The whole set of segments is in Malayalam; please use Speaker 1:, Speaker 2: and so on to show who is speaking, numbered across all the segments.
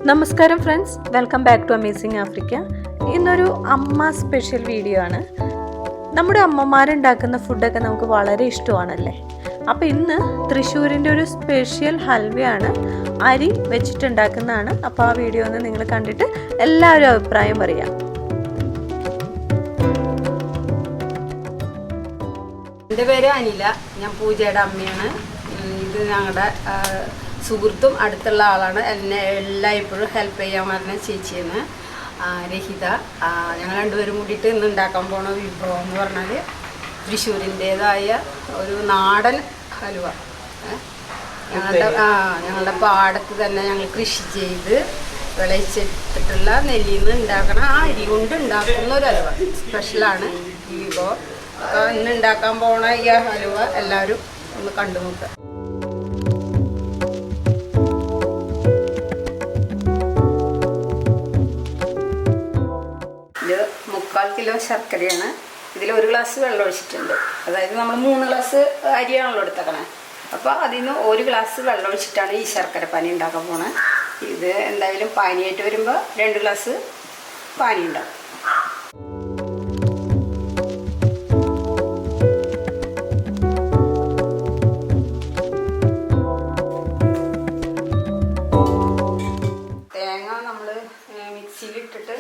Speaker 1: നമസ്കാരം friends, welcome back to amazing Africa. ഇന്നൊരു അമ്മ സ്പെഷ്യൽ വീഡിയോ ആണ്. നമ്മുടെ അമ്മമാരുണ്ടാക്കുന്ന ഫുഡൊക്കെ നമുക്ക് വളരെ ഇഷ്ടമാണല്ലേ. അപ്പോൾ ഇന്ന് തൃശ്ശൂരിൻ്റെ ഒരു സ്പെഷ്യൽ ഹൽവയാണ്, അരി വെച്ചിട്ടുണ്ടാക്കുന്നതാണ്. അപ്പോൾ ആ വീഡിയോ ഒന്ന് നിങ്ങൾ കണ്ടിട്ട് എല്ലാവരും അഭിപ്രായം പറയാം.
Speaker 2: എൻ്റെ പേര് അനില, ഞാൻ പൂജയുടെ അമ്മയാണ്. ഇത് ഞങ്ങളുടെ സുഹൃത്തും അടുത്തുള്ള ആളാണ്. എന്നെ എല്ലായ്പ്പോഴും ഹെൽപ്പ് ചെയ്യാൻ പറഞ്ഞ ചേച്ചിയാണ് രഹിത. ഞങ്ങൾ രണ്ടുപേരും കൂടിയിട്ട് ഇന്ന് ഉണ്ടാക്കാൻ പോണ വിഭവം എന്ന് പറഞ്ഞാൽ തൃശ്ശൂരിൻ്റേതായ ഒരു നാടൻ ഹലുവ. ഞങ്ങളുടെ പാടത്ത് തന്നെ ഞങ്ങൾ കൃഷി ചെയ്ത് വിളയിച്ചിട്ടുള്ള നെല്ലിൽ നിന്ന് ഉണ്ടാക്കണ ആ അരി കൊണ്ട് ഉണ്ടാക്കുന്ന ഒരു ഹലുവ സ്പെഷ്യലാണ് ഈ വിഭവം. അപ്പോൾ ഇന്ന് ഉണ്ടാക്കാൻ പോണ ഈ ഹലുവ എല്ലാവരും ഒന്ന് കണ്ടുമുട്ടുക. ഇത് 3/4 കിലോ ശർക്കരയാണ്. ഇതിൽ 1 ഗ്ലാസ് വെള്ളം ഒഴിച്ചിട്ടുണ്ട്. അതായത് നമ്മൾ 3 ഗ്ലാസ് അരിയാണല്ലോ എടുത്തേക്കണേ. അപ്പോൾ അതിൽ നിന്ന് 1 ഗ്ലാസ് വെള്ളം ഒഴിച്ചിട്ടാണ് ഈ ശർക്കര പാനി ഉണ്ടാക്കാൻ പോണത്. ഇത് എന്തായാലും പാനിയായിട്ട് വരുമ്പോൾ 2 ഗ്ലാസ് പാനി ഉണ്ടാകും. തേങ്ങ നമ്മൾ മിക്സിയിലിട്ടിട്ട്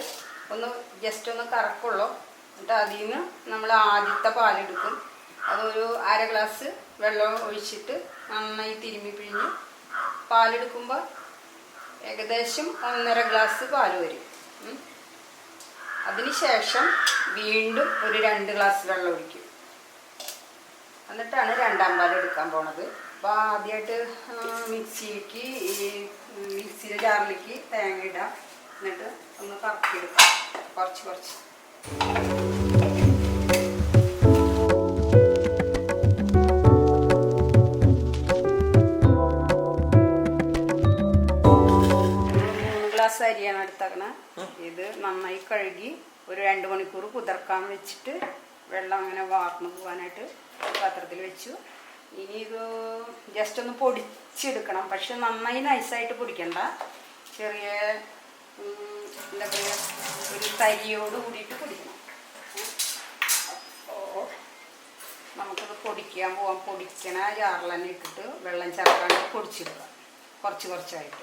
Speaker 2: ജസ്റ്റ് ഒന്ന് കറക്കുള്ളൂ. എന്നിട്ട് അതിൽ നിന്ന് നമ്മൾ ആദ്യത്തെ പാലെടുക്കും. അതൊരു 1/2 ഗ്ലാസ് വെള്ളം ഒഴിച്ചിട്ട് നന്നായി തിരുമ്മി പിഴിഞ്ഞ് പാലെടുക്കുമ്പോൾ ഏകദേശം 1.5 ഗ്ലാസ് പാൽ വരും. അതിനുശേഷം വീണ്ടും ഒരു 2 ഗ്ലാസ് വെള്ളം ഒഴിക്കും. എന്നിട്ടാണ് രണ്ടാം പാൽ എടുക്കാൻ പോണത്. അപ്പോൾ ആദ്യമായിട്ട് മിക്സിയുടെ ജാറിലേക്ക് തേങ്ങ ഇടാം. എന്നിട്ട് ഒന്ന് കറക്കിയെടുക്കാം കുറച്ച്. ഗ്ലാസ് അരിയാണ് എടുത്തേക്കണത്. ഇത് നന്നായി കഴുകി ഒരു 2 മണിക്കൂർ കുതിർക്കാൻ വെച്ചിട്ട് വെള്ളം അങ്ങനെ വാർന്നു പോകാനായിട്ട് പാത്രത്തിൽ വെച്ചു. ഇനി ഇത് ജസ്റ്റ് ഒന്ന് പൊടിച്ചെടുക്കണം. പക്ഷെ നന്നായി നൈസായിട്ട് പൊടിക്കണ്ട. ചെറിയ എന്താ പറയുക, ഒരു തരിയോട് കൂടിയിട്ട് പൊടിക്കണം. അപ്പോൾ നമുക്കത് പൊടിക്കാൻ പോകാം. പൊടിക്കണ ജാറിൽ തന്നെ ഇട്ടിട്ട് വെള്ളം ചേർക്കാണ്ട് പൊടിച്ചെടുക്കാം കുറച്ചായിട്ട്.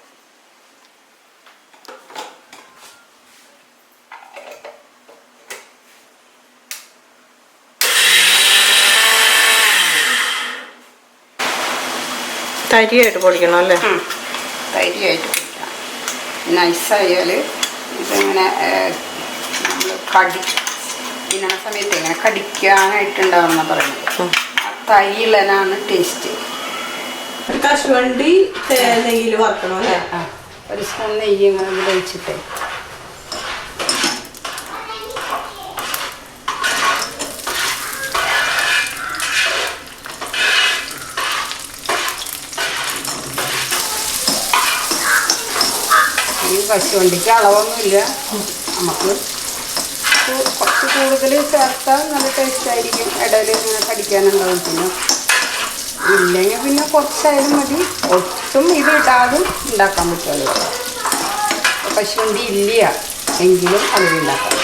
Speaker 1: തരിയായിട്ട് പൊടിക്കണം അല്ലേ?
Speaker 2: തരിയായിട്ട് പൊടിക്കണം. നൈസായാൽ ഇതിങ്ങനെ നമ്മൾ ഇന്ന സമയത്ത് ഇങ്ങനെ കടിക്കാനായിട്ടുണ്ടാവുന്ന പറയുന്നത്. ആ തരിയിലനാണ് ടേസ്റ്റ്.
Speaker 1: കശുവണ്ടി നെയ്യിൽ വറക്കണം അല്ലേ?
Speaker 2: ഒരു സ്പൂൺ നെയ്യ് ഇങ്ങനെ ഒഴിച്ചിട്ട് കശുവണ്ടിക്ക് അളവൊന്നുമില്ല. നമുക്ക് കുറച്ച് കൂടുതൽ ചേർത്താൽ നല്ല ടേസ്റ്റ് ആയിരിക്കും. ഇടയിൽ ഇങ്ങനെ കടിക്കാനുണ്ടാവും. പിന്നെ ഇല്ലെങ്കിൽ പിന്നെ കുറച്ചായാലും മതി. ഒട്ടും ഇത് ഇടാതെ ഉണ്ടാക്കാൻ പറ്റുമല്ലോ. കശുവണ്ടി ഇല്ല എങ്കിലും അതിൽ ഉണ്ടാക്കാം.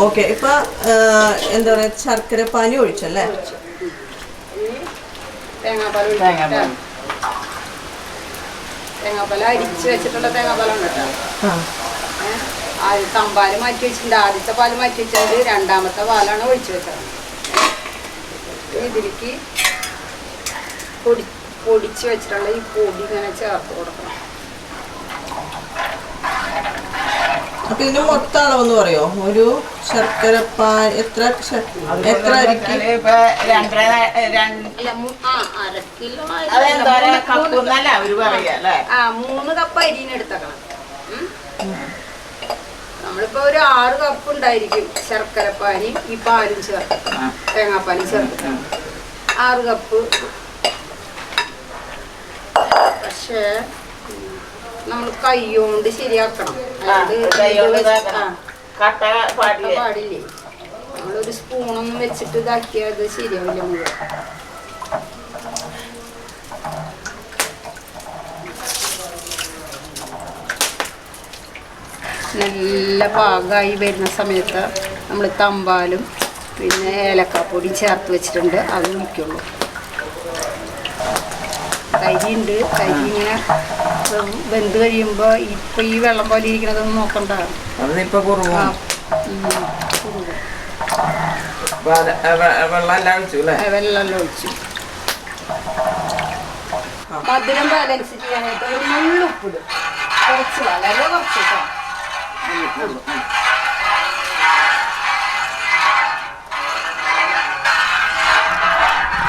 Speaker 1: ഓക്കെ, ഇപ്പൊ എന്താ പറയുക, ശർക്കര പാനി ഒഴിച്ചല്ലേ?
Speaker 2: തേങ്ങാപ്പാൽ അരിച്ച് വെച്ചിട്ടുള്ള തേങ്ങാപ്പാലാണ് കേട്ടോ. തമ്പാല് മാറ്റി വെച്ചിട്ടുണ്ട്. ആദ്യത്തെ പാല് മാറ്റി വെച്ചിട്ടുണ്ട്. രണ്ടാമത്തെ പാലാണ് ഒഴിച്ചു വെച്ചത്. ഇതിലേക്ക് പൊടിച്ച് വെച്ചിട്ടുള്ള ഈ പൊടി ഇങ്ങനെ ചേർത്ത് കൊടുക്കണം.
Speaker 1: അപ്പൊ ഇതിന് മൊത്തം അളവെന്ന് പറയോ? ഒരു ശർക്കര പാൻ എത്ര അരിക്ക്?
Speaker 2: 3 കപ്പ് അരിന് എടുത്തേക്കണം. നമ്മളിപ്പോ ഒരു 6 കപ്പ് ഉണ്ടായിരിക്കും ശർക്കരപ്പാനി. ഈ പാലും ചേർത്ത് തേങ്ങാപ്പാനി ചേർത്ത് 6 കപ്പ്. പക്ഷേ നമ്മൾ കൈകൊണ്ട് ശരിയാക്കണം. പാടില്ലേ. നമ്മളൊരു സ്പൂണൊന്നും വെച്ചിട്ട് ഇതാക്കിയാൽ അത് ശരിയാവില്ല. മുഴുവൻ നല്ല പാകമായി വരുന്ന സമയത്ത് നമ്മൾ തമ്പാലും പിന്നെ ഏലക്കാപ്പൊടി ചേർത്ത് വെച്ചിട്ടുണ്ട്, അത് ഒഴിക്കുള്ളൂ. തരിയുണ്ട്, തരി ഇങ്ങനെ വെന്ത് കഴിയുമ്പോൾ ഇപ്പം ഈ വെള്ളം പോലെ ഇരിക്കണതൊന്നും നോക്കണ്ട, വെള്ളം ഒഴിച്ചു. മധുരം ബാലൻസ് ചെയ്യാനായിട്ട് ഒരു നുള്ളുപ്പിടും, കുറച്ച്, വളരെ കുറച്ച് കേട്ടോ.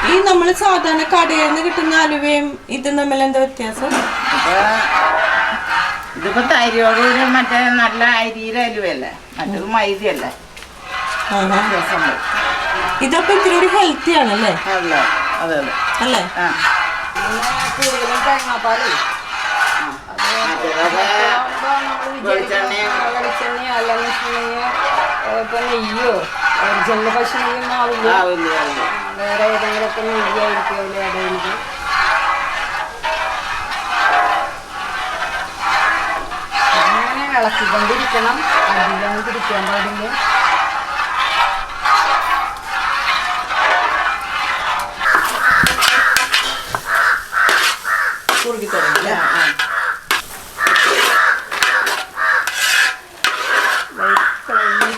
Speaker 1: ഈ നമ്മൾ സാധാരണ കടയിൽ നിന്ന് കിട്ടുന്ന അലുവയും ഇതും തമ്മിൽ എന്താ വ്യത്യാസം?
Speaker 3: ഇതിപ്പോ തരിയോട് മറ്റേ നല്ല അരിയിലെ അലുവല്ലേ, മറ്റേത് മൈദയല്ലേ.
Speaker 1: ഇതൊക്കെ ഇത്തിരി കൂടി ഹെൽത്തി ആണല്ലേ?
Speaker 3: അതെ അതെ
Speaker 1: അല്ലേ?
Speaker 2: കൂടുതലും തേങ്ങാപ്പാല്, വെളിച്ചെണ്ണ അല്ലെങ്കിൽ ഇപ്പൊ നെയ്യോ ഒറിജിനൽ പശു നെയ്യൊന്നും ആവില്ല, വേറെ ഏതെങ്കിലുമൊക്കെ നെയ്യായിരിക്കും ഇടയിലേക്ക്. അങ്ങനെ ഇളക്കിക്കൊണ്ടിരിക്കണം, അടിയിലൊന്നും പിടിക്കാൻ പാടില്ല.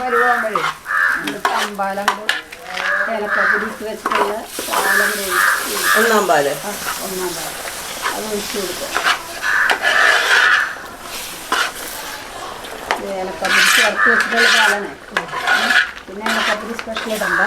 Speaker 2: പരുവാകുമ്പോഴേ തമ്പാലം ഏലക്കാപ്പൊടി ഇട്ട് വെച്ചിട്ടുള്ള പാലം,
Speaker 1: ഒന്നാം പാല്
Speaker 2: അത് ഒഴിച്ചു കൊടുക്കുക. ഏലക്കാപ്പൊടി ചേർത്ത് വെച്ചിട്ടുള്ള പാലാണ്. പിന്നെ ഏലക്കാപ്പൊടി സ്പെഷ്യൽ ഇടണ്ട.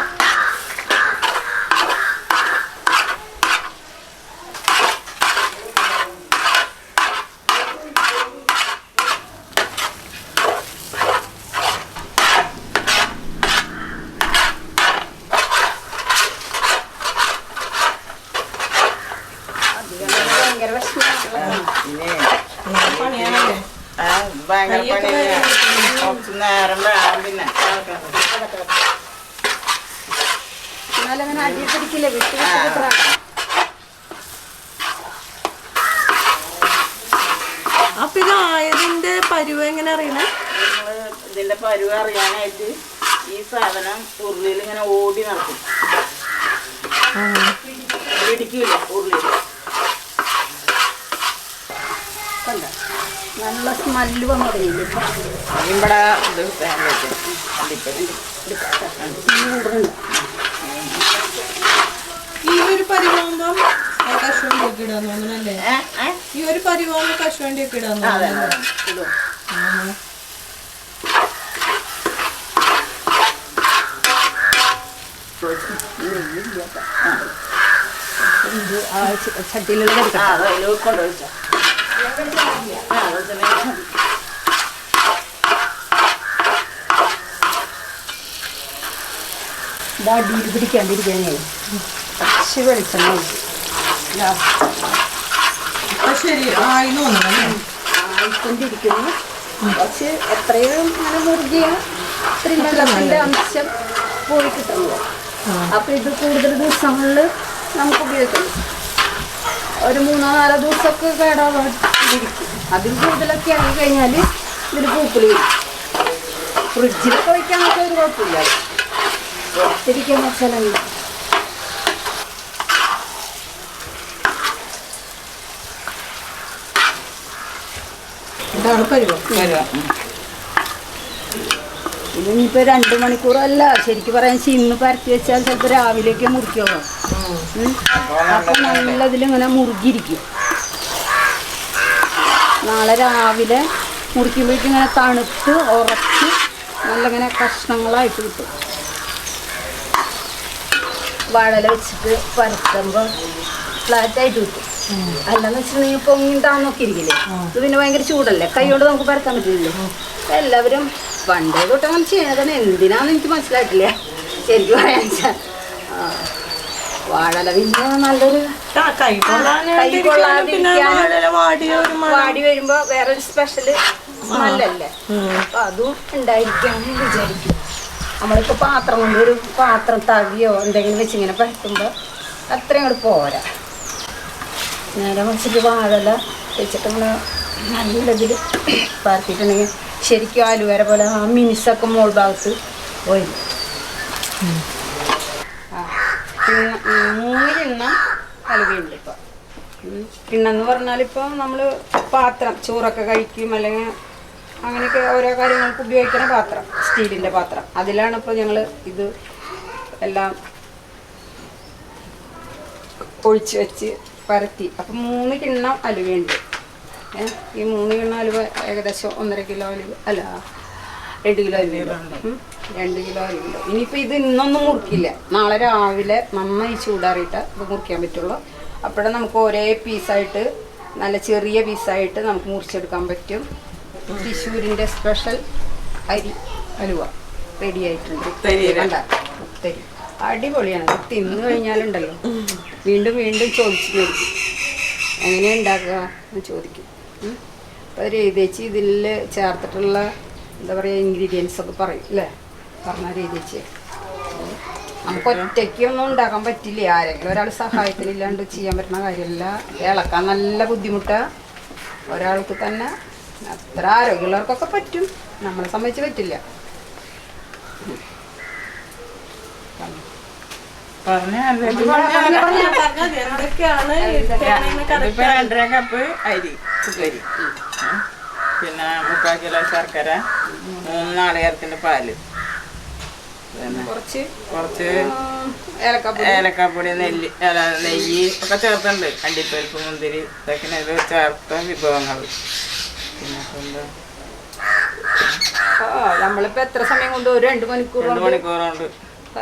Speaker 2: എന്നാലങ്ങനെ അടി പിടിക്കില്ല, വിട്ട്
Speaker 1: അപ്പൊ ഇതായതിന്റെ പരുവ് എങ്ങനെ അറിയണേ?
Speaker 3: ഇതിന്റെ പരുവ് അറിയാനായിട്ട് ഈ സാധനം ഉരുളിയിൽ ഇങ്ങനെ ഓടി നടക്കും, പിടിക്കൂല ഉരുളിയിൽ.
Speaker 2: നല്ല സ്മെല്ല് വന്നു തുടങ്ങിയില്ല.
Speaker 3: ഇവിടെ
Speaker 1: ഈ ഒരു പരിവാകുമ്പം കശുവണ്ടിയൊക്കെ ഇടാൻ തോന്നണല്ലേ? ഈ ഒരു പരിവാകുമ്പോ കശുവണ്ടിയൊക്കെ ഇടാൻ തോന്നുന്നു.
Speaker 2: ചട്ടിയിലുള്ള
Speaker 3: കൊണ്ടുവച്ച
Speaker 2: അടിയിൽ പിടിക്കാണ്ടിരിക്കാനേ കുറച്ച് വെളിച്ചെണ്ണ
Speaker 1: ശരി
Speaker 2: ആയിക്കൊണ്ടിരിക്കുന്നു. കുറച്ച് എത്രയും അങ്ങനെ മുറുകിയ ഇത്രയും വെള്ളത്തിൻ്റെ അംശം പോയി കിട്ടുള്ളൂ. അപ്പം ഇത് കൂടുതൽ ദിവസങ്ങളിൽ നമുക്ക് ഉപയോഗിക്കാം. ഒരു 3-4 ദിവസമൊക്കെ കേടാവാതിരിക്കും. അതിൽ കൂടുതലൊക്കെ ആയി കഴിഞ്ഞാൽ ഇതിൽ പൂപ്പിൽ വരും. ഫ്രിഡ്ജിലൊക്കെ വയ്ക്കാനൊക്കെ ഒരു കുഴപ്പമില്ല. പുറത്തിരിക്കാൻ വെച്ചാൽ
Speaker 1: ഇതാണ് പരിവം.
Speaker 2: ഇതിനിപ്പോൾ 2 മണിക്കൂറല്ല, ശരിക്കും പറയാൻ ഇന്ന് പരത്തി വെച്ചാൽ ചിലപ്പോൾ രാവിലെയൊക്കെ മുറിക്കുമോ. അപ്പം നല്ലതിലിങ്ങനെ മുറുകിയിരിക്കും. നാളെ രാവിലെ മുറിക്കുമ്പോഴേക്കും ഇങ്ങനെ തണുത്ത് ഉറച്ച് നല്ല ഇങ്ങനെ കഷ്ണങ്ങളായിട്ട് കിട്ടും. വാഴല വെച്ചിട്ട് പരത്തുമ്പോൾ ഫ്ലാറ്റായിട്ട് കിട്ടും. അല്ലെന്ന് വെച്ചിട്ടുണ്ടെങ്കിൽ പൊങ്ങിണ്ടാന്നൊക്കെ ഇരിക്കില്ലേ, ഇത് പിന്നെ ഭയങ്കര ചൂടല്ലേ, കൈകൊണ്ട് നമുക്ക് പരത്താൻ പറ്റില്ലല്ലോ. എല്ലാവരും പണ്ടേ തൊട്ട് അങ്ങനെ ചെയ്യണതാണ്. എന്തിനാന്ന് എനിക്ക് മനസ്സിലായിട്ടില്ല ശരിക്കും പറയാൻ വെച്ചാൽ. വാഴല പിന്നെ നല്ലൊരു വാടി വരുമ്പോ വേറൊരു സ്പെഷ്യല് സ്മെല്ലല്ലേ, അപ്പൊ അതും ഉണ്ടായിരിക്കാന്ന് വിചാരിക്കും. നമ്മളിപ്പോ പാത്രം കൊണ്ട് ഒരു പാത്രം തവിയോ എന്തെങ്കിലും വെച്ചിങ്ങനെ പരത്തുമ്പോ അത്രയും കൂടെ പോരാ. നേരെ വെച്ചിട്ട് വാഴല വെച്ചിട്ട് നമ്മള് നല്ലതിൽ പരത്തിയിട്ടുണ്ടെങ്കിൽ ശരിക്കും അലുവര പോലെ ആ മിനിസൊക്കെ മോൾ ഭാഗത്ത് പോയി. 3 കിണ്ണം അലുവയുണ്ട് ഇപ്പം. കിണ്ണെന്ന് പറഞ്ഞാൽ ഇപ്പോൾ നമ്മൾ പാത്രം ചോറൊക്കെ കഴിക്കും അല്ലെങ്കിൽ അങ്ങനെയൊക്കെ ഓരോ കാര്യങ്ങൾക്ക് ഉപയോഗിക്കുന്ന പാത്രം, സ്റ്റീലിൻ്റെ പാത്രം, അതിലാണ് ഇപ്പോൾ ഞങ്ങൾ ഇത് എല്ലാം ഒഴിച്ച് വെച്ച് പരത്തി. അപ്പം 3 കിണ്ണം അലുവയുണ്ട്. ഈ 3 കിണ്ണം അലുവ ഏകദേശം 1.5 കിലോ അലുവ അല്ല 2 കിലോ അലുവയുണ്ട്. 2 കിലോ അലുവയുണ്ട്. ഇനിയിപ്പോൾ ഇത് ഇന്നൊന്നും മുറിക്കില്ല, നാളെ രാവിലെ നന്നായി ചൂടാറിയിട്ട് ഇത് മുറിക്കാൻ പറ്റുള്ളൂ. അപ്പോഴേ നമുക്ക് ഒരേ പീസായിട്ട് നല്ല ചെറിയ പീസായിട്ട് നമുക്ക് മുറിച്ചെടുക്കാൻ പറ്റും. തൃശ്ശൂരിൻ്റെ സ്പെഷ്യൽ അരി അലുവ റെഡി ആയിട്ടുണ്ട്. ഉത്തരി അടിപൊളിയാണ്. ഇത് തിന്നു കഴിഞ്ഞാലുണ്ടല്ലോ വീണ്ടും വീണ്ടും ചോദിച്ചു മേടിക്കും എങ്ങനെയാണ് ഉണ്ടാക്കുക എന്ന് ചോദിക്കും. അപ്പോൾ രീതിച്ച് ഇതിൽ ചേർത്തിട്ടുള്ള എന്താ പറയുക ഇൻഗ്രീഡിയൻസ് ഒക്കെ പറയും അല്ലേ, പറഞ്ഞ രീതിച്ച് നമുക്ക് ഒറ്റയ്ക്കൊന്നും ഉണ്ടാക്കാൻ പറ്റില്ല. ആരെങ്കിലും ഒരാൾ സഹായത്തിനില്ലാണ്ട് ചെയ്യാൻ പറ്റുന്ന കാര്യമല്ല. ഇളക്കാൻ നല്ല ബുദ്ധിമുട്ടാണ്. ഒരാൾക്ക് തന്നെ അത്ര ആരോഗ്യമുള്ളവർക്കൊക്കെ പറ്റും, നമ്മളെ സംബന്ധിച്ച് പറ്റില്ല.
Speaker 3: ഇപ്പൊ 2.5 കപ്പ് അരി ഉപ്പരി, പിന്നെ 3/4 കിലോ ശർക്കര, 3 നാളികേരത്തിന്റെ പാല്, കുറച്ച് ഏലക്കാപ്പൊടി, നെയ്യ് ഒക്കെ ചേർത്തുണ്ട്. അണ്ടിപ്പരിപ്പ്, മുന്തിരി ഇതൊക്കെ ഇത് ചേർത്ത വിഭവങ്ങൾ. പിന്നെ
Speaker 2: നമ്മളിപ്പോ എത്ര സമയം കൊണ്ട്? ഒരു 2 മണിക്കൂർ
Speaker 3: കൊണ്ട്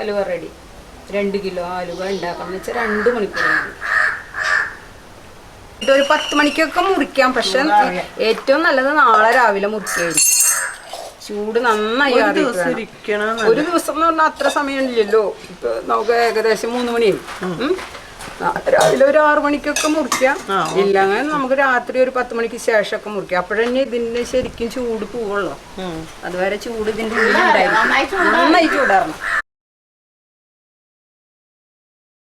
Speaker 2: അലുവ റെഡി. 2 കിലോ അലുവ ഉണ്ടാക്കാന്ന് വെച്ചാൽ 2 മണിക്കൂർ മതി. ഇതൊരു 10 മണിക്കൊക്കെ മുറിക്കാം. പക്ഷെ ഏറ്റവും നല്ലത് നാളെ രാവിലെ മുറിക്കായിരിക്കും. ചൂട് നന്നായി ഒരു ദിവസം എന്ന് പറഞ്ഞാൽ അത്ര സമയമില്ലല്ലോ. ഇപ്പൊ നമുക്ക് ഏകദേശം 3 മണിയായി. രാവിലെ ഒരു 6 മണിക്കൊക്കെ മുറിക്കാം. ഇല്ലെങ്കിൽ നമുക്ക് രാത്രി ഒരു 10 മണിക്ക് ശേഷമൊക്കെ മുറിക്കാം. അപ്പോഴന്നെ ഇതിന്റെ ശരിക്കും ചൂട് പോവുള്ളൂ. അതുവരെ ചൂട് ഇതിന്റെ ഉള്ളിൽ ഉണ്ടായിരിക്കും. നന്നായി ചൂടാറണം.